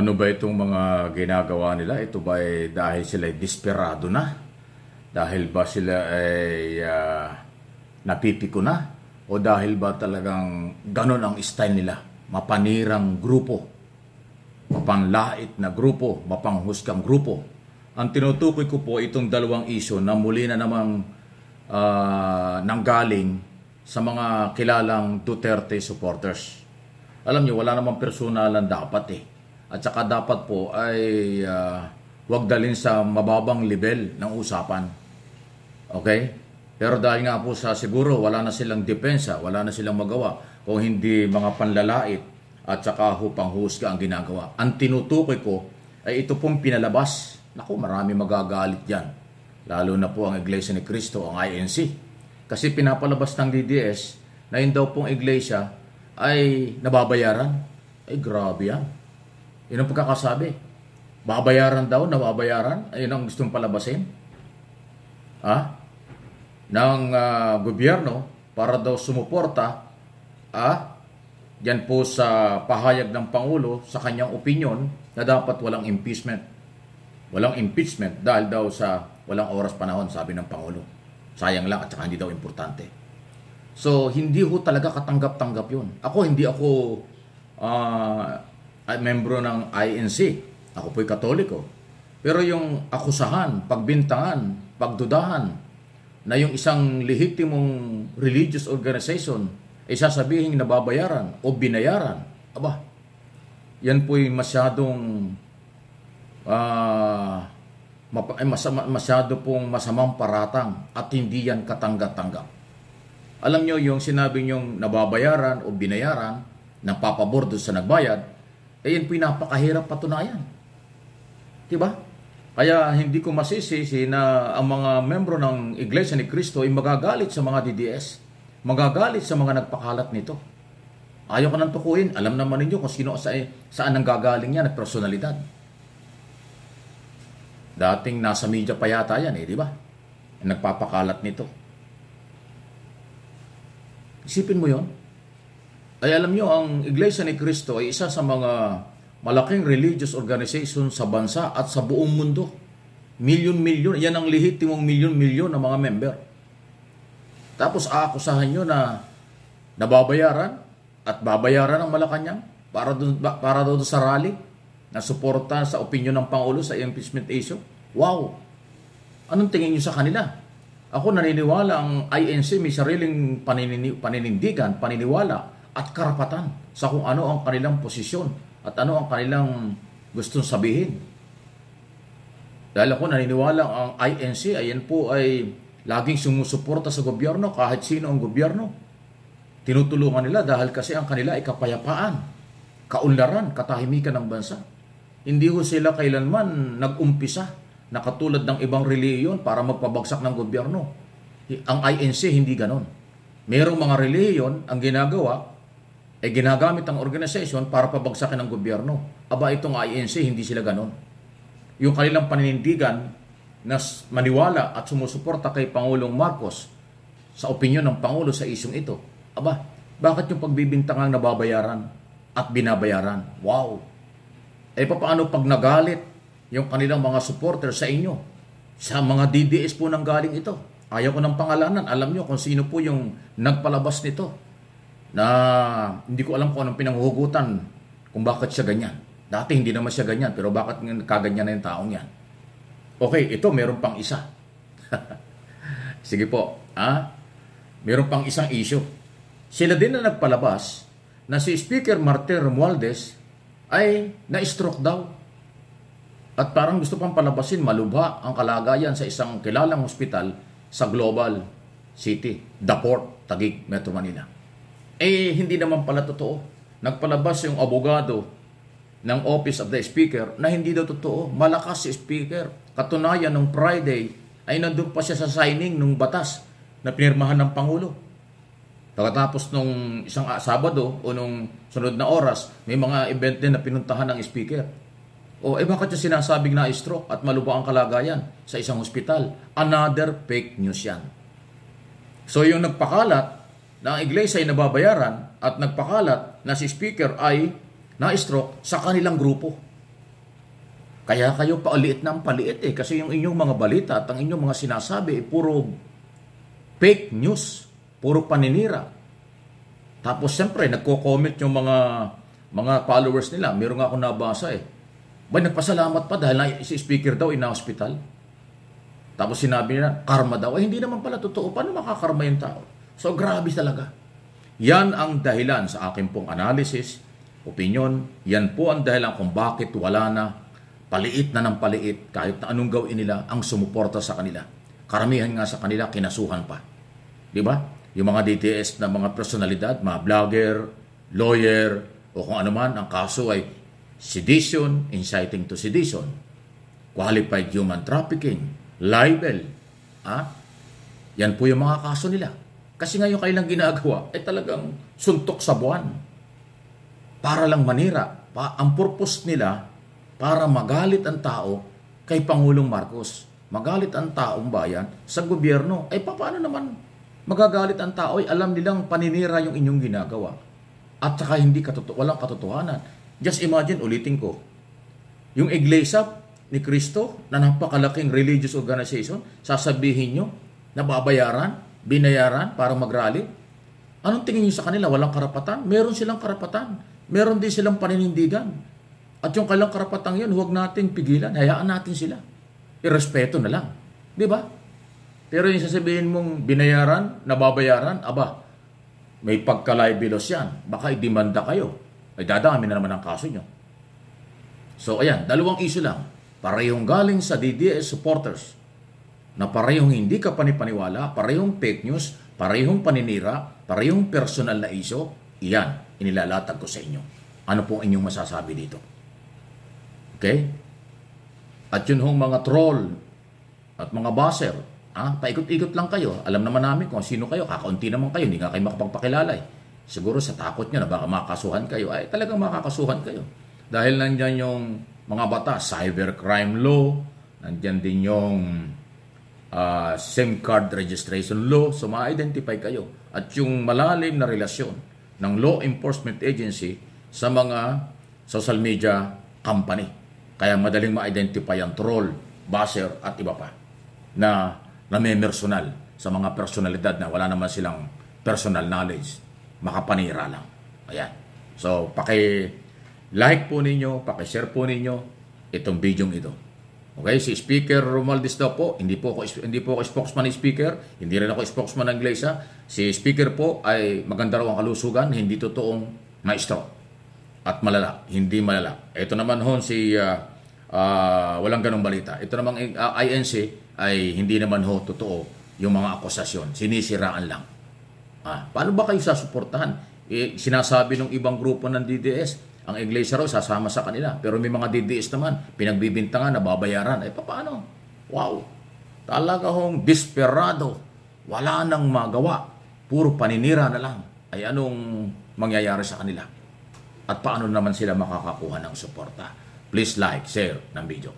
Ano ba itong mga ginagawa nila? Ito ba ay dahil sila ay desperado na? Dahil ba sila ay napipiko na? O dahil ba talagang ganon ang style nila? Mapanirang grupo, mapanlait na grupo, mapanghusgang grupo. Ang tinutukoy ko po itong dalawang isyo na muli na namang nanggaling sa mga kilalang Duterte supporters. Alam niyo, wala namang personalan dapat eh. At saka dapat po ay huwag dalhin sa mababang level ng usapan. Okay? Pero dahil nga po sa siguro wala na silang depensa, wala na silang magawa kung hindi mga panlalait at saka hupang-husga ang ginagawa. Ang tinutukoy ko ay ito pong pinalabas. Naku, marami magagalit dyan. Lalo na po ang Iglesia ni Cristo, ang INC. Kasi pinapalabas ng DDS na yun daw pong iglesia ay nababayaran. Ay grabe yan. Yun ang pagkakasabi. Babayaran daw, nababayaran. Ayun ang gustong palabasin. Ng gobyerno para daw sumuporta yan po sa pahayag ng Pangulo sa kanyang opinion na dapat walang impeachment. Walang impeachment dahil daw sa walang oras panahon, sabi ng Pangulo. Sayang lang at saka hindi daw importante. So, hindi ho talaga katanggap-tanggap yun. Hindi ako membro ng INC. Ako po'y Katoliko. Pero yung akusahan, pagbintangan, pagdudahan na yung isang lehitimong religious organization ay sasabihin nababayaran o binayaran, yan po'y masyadong masyado pong masamang paratang at hindi yan katanggap-tanggap. Alam nyo, yung sinabi nyong nababayaran o binayaran ng papabor doon sa nagbayad, yan pinapakahirap patunayan. Diba? Kaya hindi ko masisisi na ang mga membro ng Iglesia ni Cristo ay magagalit sa mga DDS. Magagalit sa mga nagpakalat nito. Ayaw ko nang tukuyin. Alam naman ninyo kung saan ang gagaling yan at personalidad. Dating nasa media pa yata yan di ba? Nagpapakalat nito. Isipin mo yon. Ay alam nyo, ang Iglesia ni Cristo ay isa sa mga malaking religious organization sa bansa at sa buong mundo. Milyon-milyon. Yan ang lehitimong milyon-milyon na mga member. Tapos aakusahan nyo na nababayaran at babayaran ng Malacanang para doon sa rally na suporta sa opinion ng Pangulo sa impeachment issue. Wow! Anong tingin nyo sa kanila? Ako naniniwala ang INC may sariling paninindigan, paniniwala at karapatan sa kung ano ang kanilang posisyon at ano ang kanilang gustong sabihin. Dahil ako naniniwala ang INC ayan po ay laging sumusuporta sa gobyerno kahit sino ang gobyerno. Tinutulungan nila dahil kasi ang kanila ay kapayapaan, kaunlaran, katahimikan ng bansa. Hindi ho sila kailanman nag-umpisa na katulad ng ibang relihiyon para magpabagsak ng gobyerno. Ang INC hindi ganon. Merong mga relihiyon ang ginagawa ay ginagamit ang organization para pabagsakin ng gobyerno. Itong INC, hindi sila ganon. Yung kanilang paninindigan na maniwala at sumusuporta kay Pangulong Marcos sa opinyon ng Pangulo sa isyong ito. Bakit yung pagbibintangang nababayaran at binabayaran? Wow! Paano pag nagalit yung kanilang mga supporter sa inyo? Sa mga DDS po nang galing ito. Ayaw ko ng pangalanan. Alam nyo kung sino po yung nagpalabas nito. Na hindi ko alam kung anong pinanghuhugutan kung bakit siya ganyan. Dati hindi naman siya ganyan, pero bakit kaganyan na yung taong yan? Okay, ito meron pang isa. Sige po, meron pang isang issue. Sila din na nagpalabas na si Speaker Martin Romualdez ay na-stroke daw. At parang gusto pang palabasin, malubha ang kalagayan sa isang kilalang ospital sa Global City, Daport, Taguig, Metro Manila. Hindi naman pala totoo. Nagpalabas yung abogado ng Office of the Speaker na hindi daw totoo. Malakas si Speaker. Katunayan, nung Friday ay nandun pa siya sa signing ng batas na pinirmahan ng Pangulo. Pagkatapos nung isang Sabado o nung sunod na oras, may mga event din na pinuntahan ng Speaker. Bakit siya sinasabing na-stroke at malubha ang kalagayan sa isang hospital? Another fake news yan. So yung nagpakalat na ang iglesia ay nababayaran at nagpakalat na si Speaker ay na-stroke sa kanilang grupo. Kaya kayo paliit ng paliit eh. Kasi yung inyong mga balita at ang inyong mga sinasabi puro fake news. Puro paninira. Tapos siyempre, nagko-comment yung mga followers nila. Meron nga ako nabasa eh. Nagpasalamat pa dahil si speaker daw ina-hospital. Tapos sinabi nila, karma daw. Hindi naman pala totoo. Paano makakarma yung tao? So grabe talaga. Yan ang dahilan sa akin pong analysis, opinion. Yan po ang dahilan kung bakit wala na paliit na ng paliit, kahit na anong gawin nila, ang sumuporta sa kanila. Karamihan nga sa kanila, kinasuhan pa. Di ba? Yung mga DTS na mga personalidad, mga vlogger, lawyer, o kung ano man, ang kaso ay sedition, inciting to sedition, qualified human trafficking, libel. Yan po yung mga kaso nila. Kasi ngayon kailang ginagawa, ay talagang suntok sa buwan. Para lang manira. Ang purpose nila, para magalit ang tao kay Pangulong Marcos. Magalit ang taong bayan sa gobyerno. Ay paano naman magagalit ang tao? Ay alam nilang paninira yung inyong ginagawa. At saka hindi walang katotohanan. Just imagine, ulitin ko. Yung Iglesia ni Cristo na napakalaking religious organization, sasabihin nyo na babayaran, binayaran para mag-rally? Anong tingin nyo sa kanila? Walang karapatan? Meron silang karapatan. Meron din silang paninindigan. At yung kailang karapatang yun, huwag natin pigilan. Hayaan natin sila. Irespeto na lang. Di ba? Pero yung sasabihin mong binayaran, nababayaran, may pagka-libelous yan. Baka idemanda kayo. Ay dadami na naman ang kaso nyo. So ayan, dalawang issue lang. Parehong galing sa DDS supporters na parehong hindi ka panipaniwala, parehong fake news, parehong paninira, parehong personal na issue. Iyan, inilalatag ko sa inyo. Ano pong inyong masasabi dito? Okay? At yun hong mga troll at mga buzzer, paikot-ikot lang kayo. Alam naman namin kung sino kayo. Kakaunti naman kayo. Hindi nga kayo makapagpakilala eh. Siguro sa takot nyo na baka makakasuhan kayo. Ay talagang makakasuhan kayo. Dahil nandyan yung mga batas, cybercrime law, nandyan din yung SIM card registration law. So ma-identify kayo. At yung malalim na relasyon ng law enforcement agency sa mga social media company. Kaya madaling ma-identify ang troll, buzzer at iba pa na namemersonal sa mga personalidad na wala naman silang personal knowledge. Makapanira lang. Ayan. So, paki-like po ninyo, paki-share po ninyo itong video ito. Okay? Si Speaker Romualdez daw po, hindi po ako spokesman ni Speaker, hindi rin ako spokesman ng Iglesia. Si Speaker po ay maganda raw ang kalusugan, hindi totoong maestro. At malala, hindi malala. Ito naman hon si walang ganong balita. Ito namang INC ay hindi naman ho totoo yung mga akusasyon. Sinisiraan lang. Paano ba kayo sasuportahan? Sinasabi ng ibang grupo ng DDS, ang Iglesia raw sasama sa kanila. Pero may mga DDS naman, pinagbibintangan na babayaran. Paano? Wow! Talaga hong desperado. Wala nang magawa. Puro paninira na lang. Ay anong mangyayari sa kanila? At paano naman sila makakakuha ng suporta? Please like, share ng video.